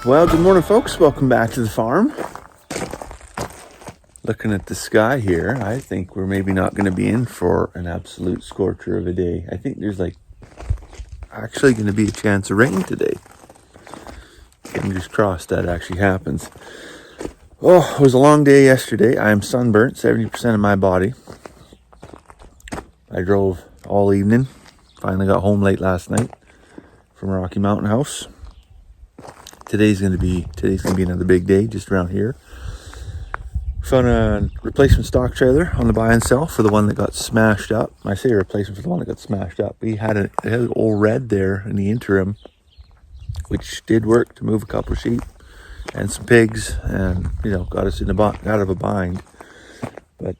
Well, good morning, folks. Welcome back to the farm. Looking at the sky here, I think we're maybe not going to be in for an absolute scorcher of a day. I think there's actually going to be a chance of rain today. Fingers crossed that actually happens. Oh, it was a long day yesterday. I am sunburnt, 70% of my body. I drove all evening. Finally got home late last night from Rocky Mountain House. Today's gonna be another big day just around here. Found a replacement stock trailer on the buy and sell for the one that got smashed up. I say a replacement for the one that got smashed up. We had an old red there in the interim, which did work to move a couple of sheep and some pigs, and got us out of a bind, but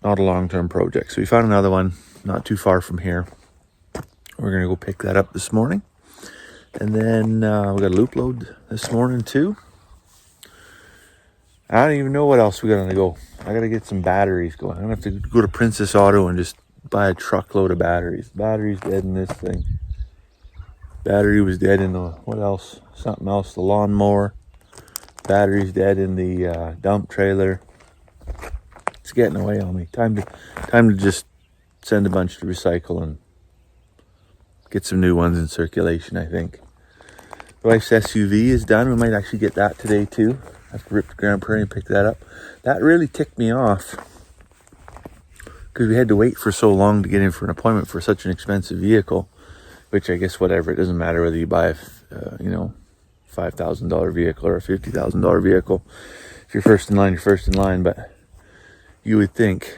not a long-term project. So we found another one not too far from here. We're gonna go pick that up this morning. And then we got a loop load this morning too. I don't even know what else we got on the go. I got to get some batteries going. I'm going to have to go to Princess Auto and just buy a truckload of batteries. Battery's dead in this thing. Battery was dead in the, what else? Something else, the lawnmower. Battery's dead in the dump trailer. It's getting away on me. Time to just send a bunch to recycle and get some new ones in circulation, I think. The wife's SUV is done. We might actually get that today too. I have to rip to Grand Prairie and pick that up. That really ticked me off because we had to wait for so long to get in for an appointment for such an expensive vehicle, which I guess whatever, it doesn't matter whether you buy a $5,000 vehicle or a $50,000 vehicle. If you're first in line, you're first in line, but you would think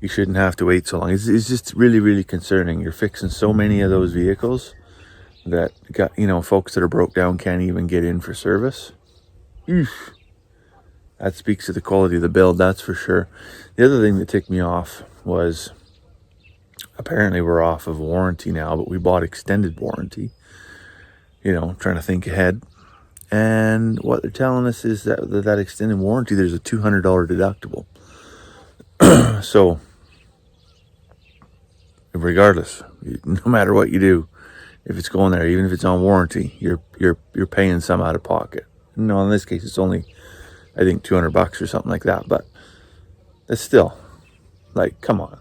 you shouldn't have to wait so long. It's just really, really concerning. You're fixing so many of those vehicles that got, folks that are broke down can't even get in for service. Oof. That speaks to the quality of the build, that's for sure. The other thing that ticked me off was apparently we're off of warranty now, but we bought extended warranty. Trying to think ahead. And what they're telling us is that extended warranty, there's a $200 deductible. So, regardless, no matter what you do, if it's going there, even if it's on warranty, you're paying some out of pocket. No, in this case, it's only, I think, $200 or something like that. But that's still, come on.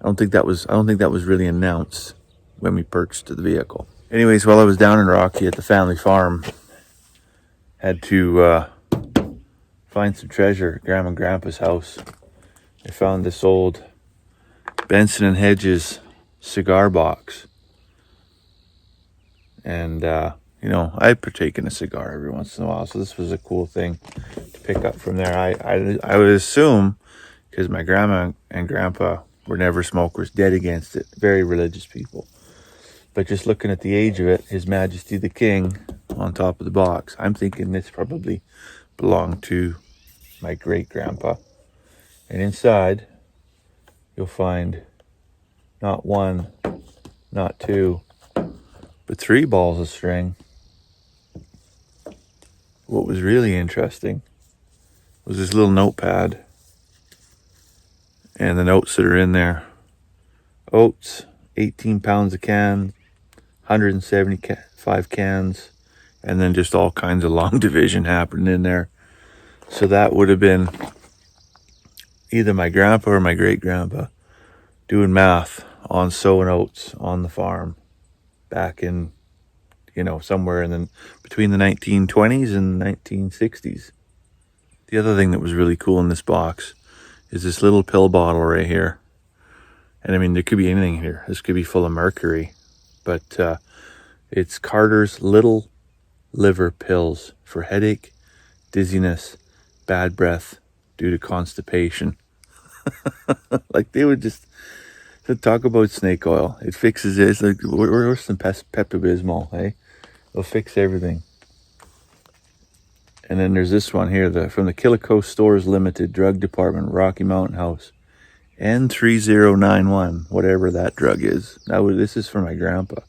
I don't think that was really announced when we purchased the vehicle. Anyways, while I was down in Rocky at the family farm, had to find some treasure at Grandma and Grandpa's house. I found this old Benson and Hedges cigar box. And, I partake in a cigar every once in a while, so this was a cool thing to pick up from there. I would assume, because my grandma and grandpa were never smokers, dead against it, very religious people. But just looking at the age of it, His Majesty the King on top of the box, I'm thinking this probably belonged to my great-grandpa. And inside, you'll find not one, not two, but 3 balls of string. What was really interesting was this little notepad and the notes that are in there. Oats, 18 pounds a can, 175 cans, and then just all kinds of long division happening in there. So that would have been either my grandpa or my great-grandpa doing math on sowing oats on the farm back in, somewhere between the 1920s and 1960s. The other thing that was really cool in this box is this little pill bottle right here. And I mean, there could be anything here. This could be full of mercury, but it's Carter's Little Liver Pills for headache, dizziness, bad breath due to constipation. They would just talk about snake oil. It fixes it. It's like worse than Pepto-Bismol, hey? It'll fix everything. And then there's this one here, from the Killico Stores Limited Drug Department, Rocky Mountain House. N3091, whatever that drug is. Now, this is for my grandpa.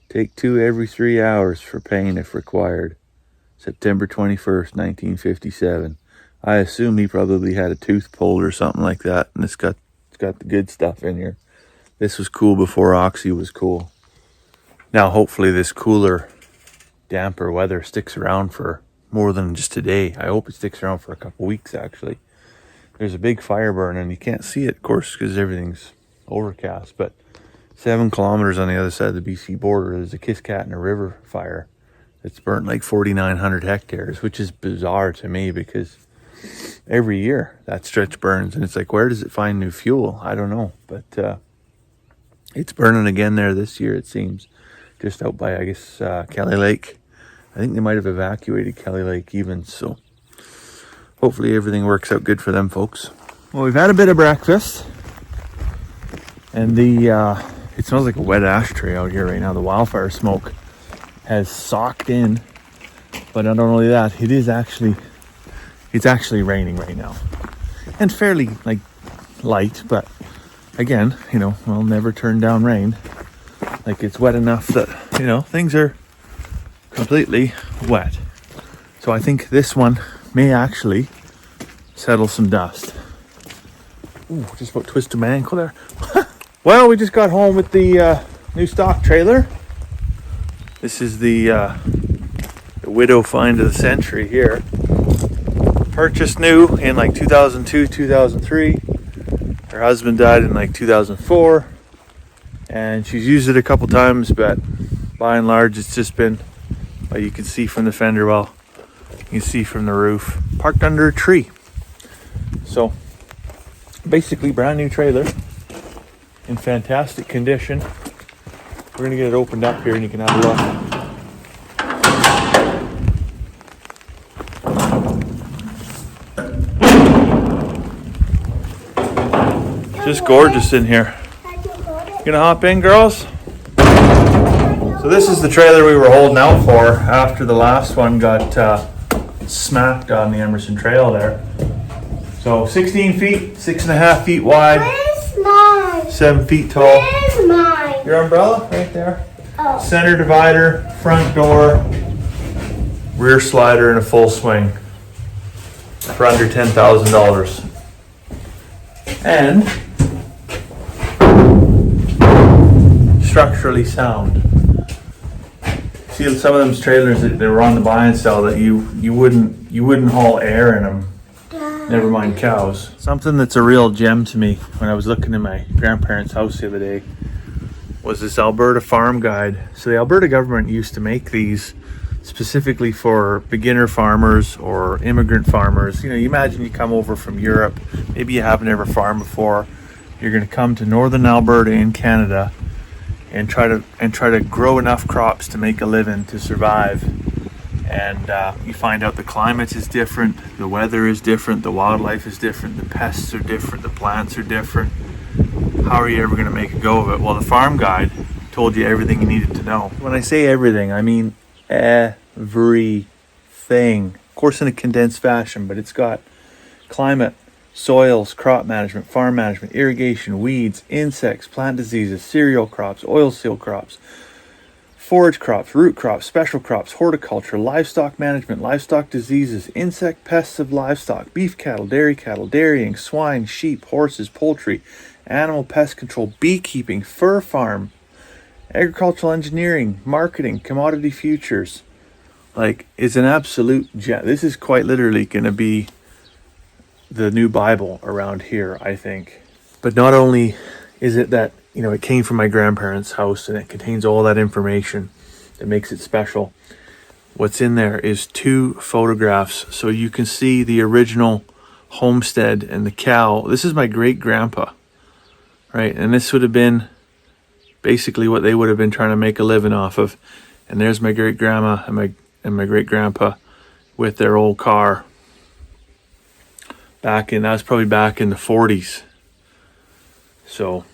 Take 2 every 3 hours for pain if required. September 21st, 1957. I assume he probably had a tooth pulled or something like that, and it's got the good stuff in here. This was cool before Oxy was cool. Now, hopefully this cooler damper weather sticks around for more than just today. I hope it sticks around for a couple weeks, actually. There's a big fire burn, and you can't see it, of course, because everything's overcast. But 7 kilometers on the other side of the BC border, there's a Kiskatna River fire. It's burnt like 4,900 hectares, which is bizarre to me because every year that stretch burns. And it's like, where does it find new fuel? I don't know. But it's burning again there this year, it seems. Just out by, I guess, Kelly Lake. I think they might have evacuated Kelly Lake even. So hopefully everything works out good for them folks. Well, we've had a bit of breakfast. And it smells like a wet ashtray out here right now. The wildfire smoke has socked in, but not only that, it's actually raining right now, and fairly like light. But again, we'll never turn down rain. Like, it's wet enough that things are completely wet. So I think this one may actually settle some dust. Ooh, just about twisted my ankle there. Well, we just got home with the new stock trailer. This is the widow find of the century here. Purchased new in like 2002, 2003. Her husband died in like 2004. And she's used it a couple times, but by and large it's just been, well, you can see from the fender well, you can see from the roof, parked under a tree. So basically brand new trailer in fantastic condition. We're gonna get it opened up here and you can have a look. Just gorgeous in here. You gonna hop in, girls? So this is the trailer we were holding out for after the last one got smacked on the Emerson Trail there. So 16 feet, 6.5 feet wide. Where's mine? 7 feet tall. Where's mine? Your umbrella right there. Oh. Center divider, front door, rear slider, and a full swing for under $10,000. And structurally sound. See, some of them trailers that were on the buy and sell that you wouldn't haul air in them. Never mind cows. Something that's a real gem to me when I was looking in my grandparents' house the other day was this Alberta farm guide. So the Alberta government used to make these specifically for beginner farmers or immigrant farmers. You imagine you come over from Europe, maybe you haven't ever farmed before. You're going to come to northern Alberta in Canada and try to grow enough crops to make a living, to survive. And you find out the climate is different, the weather is different, the wildlife is different, the pests are different, the plants are different. How are you ever going to make a go of it? Well, the farm guide told you everything you needed to know. When I say everything, I mean everything. Of course, in a condensed fashion, but it's got climate, soils, crop management, farm management, irrigation, weeds, insects, plant diseases, cereal crops, oilseed crops, forage crops, root crops, special crops, horticulture, livestock management, livestock diseases, insect pests of livestock, beef cattle, dairying, swine, sheep, horses, poultry, animal pest control, beekeeping, fur farm, agricultural engineering, marketing, commodity futures. Like, it's an absolute gem. This is quite literally going to be the new Bible around here, I think. But not only is it that, it came from my grandparents' house and it contains all that information that makes it special. What's in there is 2 photographs so you can see the original homestead and the cow. This is my great grandpa, right? And this would have been basically what they would have been trying to make a living off of. And there's my great grandma and my great grandpa with their old car. That was probably back in the 40s. So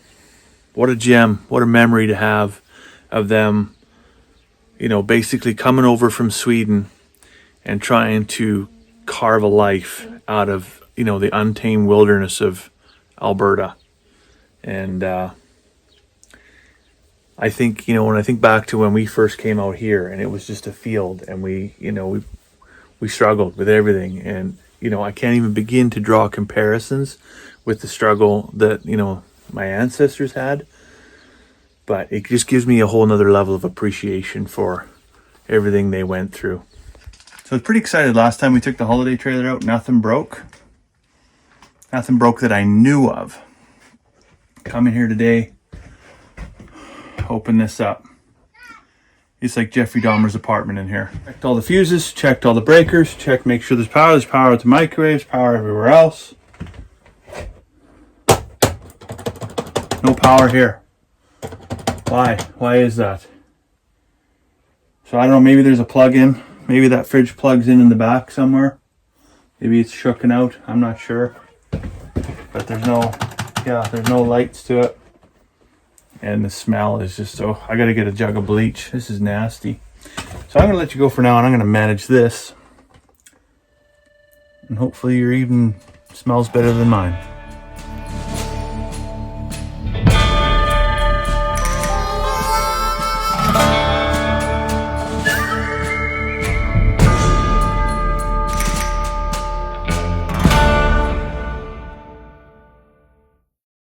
what a gem, what a memory to have of them, basically coming over from Sweden and trying to carve a life out of, the untamed wilderness of Alberta. And I think, when I think back to when we first came out here and it was just a field and we struggled with everything. And, I can't even begin to draw comparisons with the struggle that, my ancestors had. But it just gives me a whole nother level of appreciation for, everything they went through. So I was pretty excited last time we took the holiday trailer out. Nothing broke. Nothing broke that I knew of. Coming here today, open this up. It's like Jeffrey Dahmer's apartment in here. Checked all the fuses, checked all the breakers, checked, make sure there's power. There's power at the microwaves, power everywhere else. No power here. Why? Why is that? So I don't know, maybe there's a plug-in. Maybe that fridge plugs in the back somewhere. Maybe it's shooken out, I'm not sure. But there's no lights to it. And the smell is just so, I gotta get a jug of bleach. This is nasty. So I'm gonna let you go for now and I'm gonna manage this. And hopefully your evening smells better than mine.